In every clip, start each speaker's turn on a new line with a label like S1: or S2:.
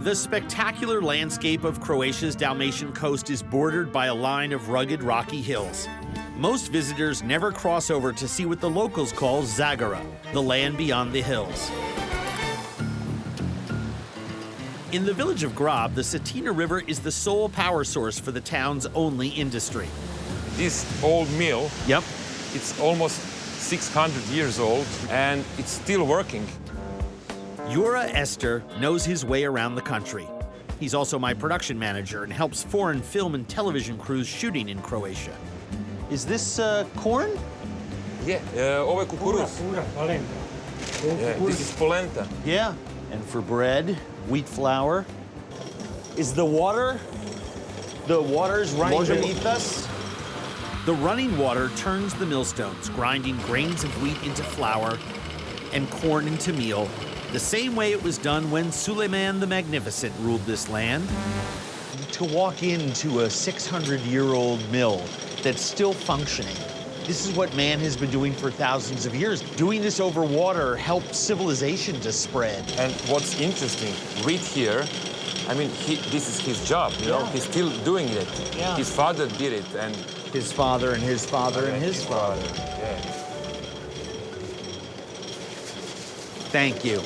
S1: The spectacular landscape of Croatia's Dalmatian coast is bordered by a line of rugged, rocky hills. Most visitors never cross over to see what the locals call Zagora, the land beyond the hills. In the village of Grab, the Cetina River is the sole power source for the town's only industry.
S2: This old mill,
S1: Yep.
S2: it's almost 600 years old, and it's still working.
S1: Jura Esther knows his way around the country. He's also my production manager and helps foreign film and television crews shooting in Croatia. Is this corn?
S2: Yeah, ovo je kukuruz. Yeah, this is polenta.
S1: Yeah. And for bread, wheat flour. Is the water's running beneath us? The running water turns the millstones, grinding grains of wheat into flour and corn into meal, the same way it was done when Suleiman the Magnificent ruled this land. To walk into a 600-year-old mill that's still functioning, this is what man has been doing for thousands of years. Doing this over water helped civilization to spread.
S2: And what's interesting, right here, I mean, this is his job, you know? He's still doing it.
S1: Yeah.
S2: His father did it, and...
S1: His father and his father and his father.
S2: Yeah.
S1: Thank you.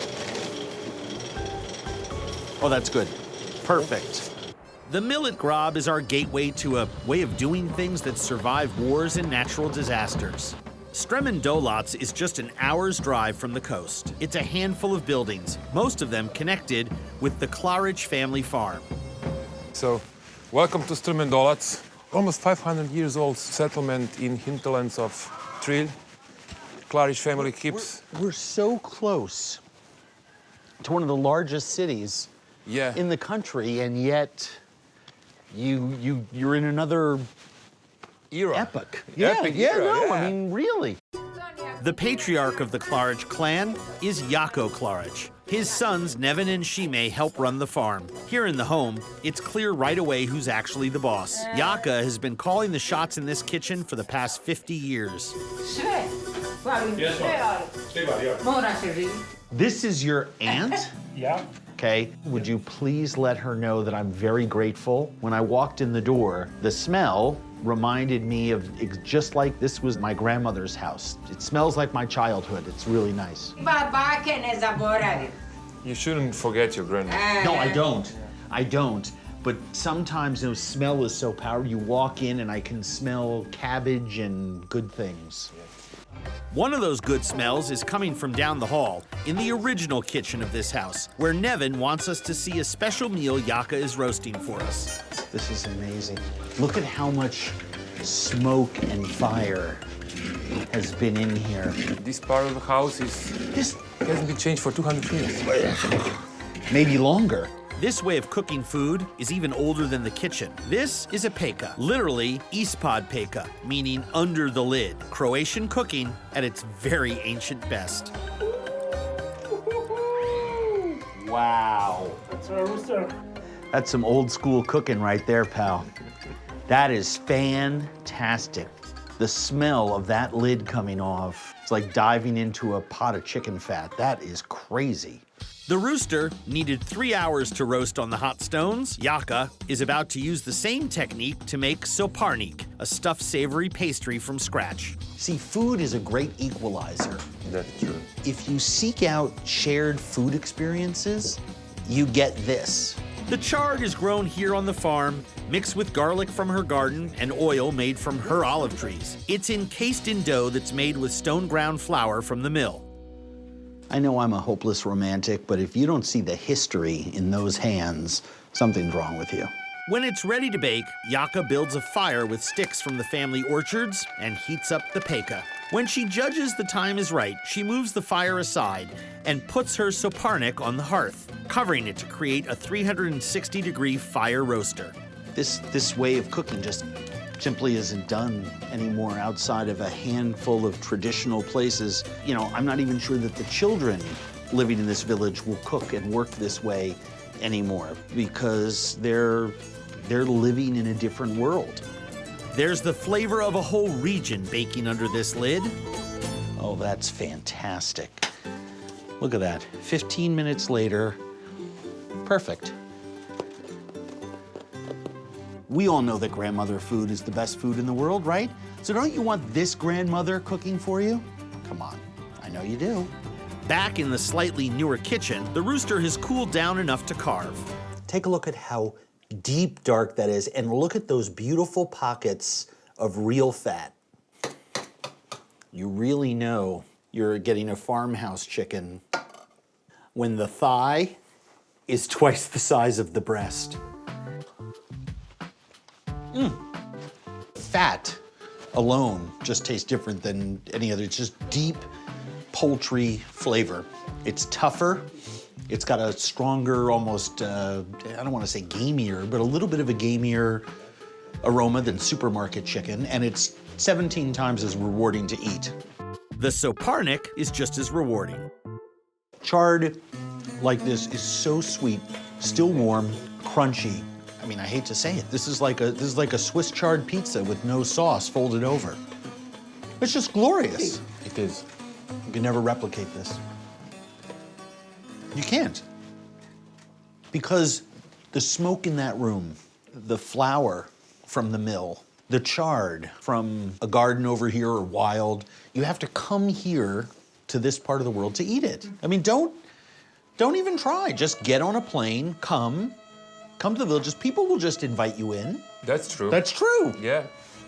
S1: Oh, that's good. Perfect. The mill at Grab is our gateway to a way of doing things that survive wars and natural disasters. Stremen Dolac is just an hour's drive from the coast. It's a handful of buildings, most of them connected with the Klaric family farm.
S2: So, welcome to Stremen Dolac. Almost 500 years old settlement in hinterlands of Trilj. Klaric family keeps...
S1: We're so close to one of the largest cities in the country, and yet you're in another
S2: era.
S1: Epoch.
S2: Epic era, yeah.
S1: I mean, really. The patriarch of the Klaric clan is Jaka Klaric. His sons, Nevin and Shime, help run the farm. Here in the home, it's clear right away who's actually the boss. Jaka has been calling the shots in this kitchen for the past 50 years. This is your aunt?
S3: Yeah.
S1: Okay. Would you please let her know that I'm very grateful? When I walked in the door, the smell reminded me of just like this was my grandmother's house. It smells like my childhood. It's really nice.
S2: You shouldn't forget your grandma.
S1: No, I don't. I don't. But sometimes, smell is so powerful. You walk in and I can smell cabbage and good things. One of those good smells is coming from down the hall, in the original kitchen of this house, where Nevin wants us to see a special meal Jaka is roasting for us. This is amazing. Look at how much smoke and fire has been in here.
S2: This part of the house hasn't been changed for 200 years.
S1: Maybe longer. This way of cooking food is even older than the kitchen. This is a peka, literally ispod peka, meaning under the lid. Croatian cooking at its very ancient best. Wow.
S3: That's a rooster.
S1: That's some old school cooking right there, pal. That is fantastic. The smell of that lid coming off, it's like diving into a pot of chicken fat. That is crazy. The rooster needed 3 hours to roast on the hot stones. Jaka is about to use the same technique to make soparnik, a stuffed savory pastry from scratch. See, food is a great equalizer.
S2: That's true.
S1: If you seek out shared food experiences, you get this. The chard is grown here on the farm, mixed with garlic from her garden and oil made from her olive trees. It's encased in dough that's made with stone ground flour from the mill. I know I'm a hopeless romantic, but if you don't see the history in those hands, something's wrong with you. When it's ready to bake, Jaka builds a fire with sticks from the family orchards and heats up the peka. When she judges the time is right, she moves the fire aside and puts her soparnik on the hearth, covering it to create a 360-degree fire roaster. This way of cooking just simply isn't done anymore outside of a handful of traditional places. I'm not even sure that the children living in this village will cook and work this way anymore because they're living in a different world. There's the flavor of a whole region baking under this lid. Oh, that's fantastic. Look at that. 15 minutes later, perfect. We all know that grandmother food is the best food in the world, right? So don't you want this grandmother cooking for you? Come on, I know you do. Back in the slightly newer kitchen, the rooster has cooled down enough to carve. Take a look at how deep dark that is, and look at those beautiful pockets of real fat. You really know you're getting a farmhouse chicken when the thigh is twice the size of the breast. Fat alone just tastes different than any other. It's just deep poultry flavor. It's tougher. It's got a stronger, almost, I don't want to say gamier, but a little bit of a gamier aroma than supermarket chicken, and it's 17 times as rewarding to eat. The soparnik is just as rewarding. Chard like this is so sweet, still warm, crunchy. I mean, I hate to say it. This is like a Swiss chard pizza with no sauce folded over. It's just glorious.
S2: It is.
S1: You can never replicate this. You can't. Because the smoke in that room, the flour from the mill, the chard from a garden over here or wild, you have to come here to this part of the world to eat it. I mean, don't even try. Just get on a plane, come to the villages. People will just invite you in.
S2: That's true.
S1: That's true.
S2: Yeah.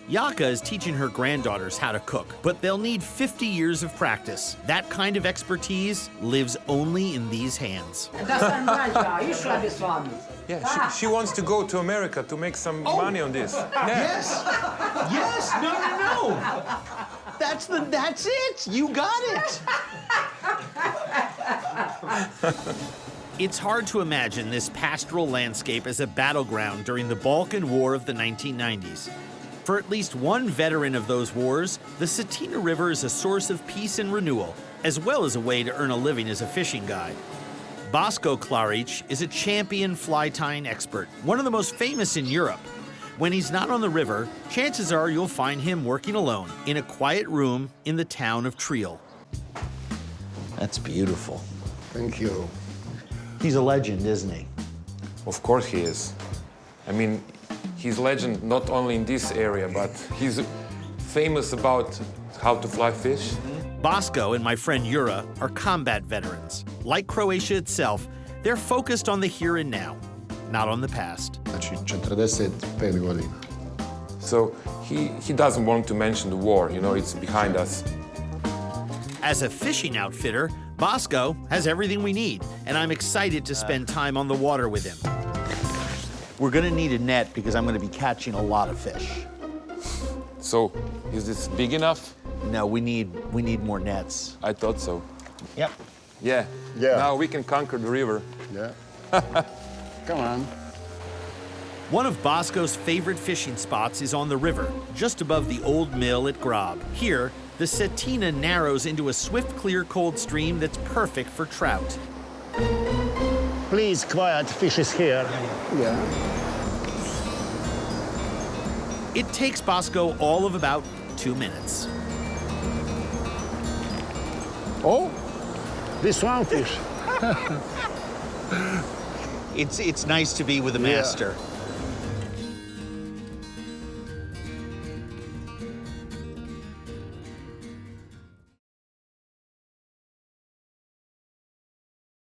S1: Jaka is teaching her granddaughters how to cook, but they'll need 50 years of practice. That kind of expertise lives only in these hands.
S2: Yeah, she wants to go to America to make some money on this. Yeah.
S1: Yes. Yes. No. That's it. You got it. It's hard to imagine this pastoral landscape as a battleground during the Balkan War of the 1990s. For at least one veteran of those wars, the Cetina River is a source of peace and renewal, as well as a way to earn a living as a fishing guide. Bosko Klaric is a champion fly tying expert, one of the most famous in Europe. When he's not on the river, chances are you'll find him working alone in a quiet room in the town of Trilj. That's beautiful.
S3: Thank you.
S1: He's a legend, isn't he?
S2: Of course he is. I mean, he's legend not only in this area, but he's famous about how to fly fish.
S1: Bosko and my friend Jura are combat veterans. Like Croatia itself, they're focused on the here and now, not on the past.
S3: Znači, 45 godina.
S2: So he doesn't want to mention the war, you know, it's behind us.
S1: As a fishing outfitter, Bosko has everything we need, and I'm excited to spend time on the water with him. We're gonna need a net because I'm gonna be catching a lot of fish.
S2: So, is this big enough?
S1: No, we need more nets.
S2: I thought so.
S1: Yep.
S2: Yeah.
S3: Yeah.
S2: Now we can conquer the river.
S3: Yeah. Come on.
S1: One of Bosko's favorite fishing spots is on the river, just above the old mill at Grob. Here, the Cetina narrows into a swift, clear, cold stream that's perfect for trout.
S4: Please, quiet, fish is here.
S3: Yeah.
S1: It takes Bosko all of about 2 minutes.
S4: Oh, this one fish.
S1: It's nice to be with a master.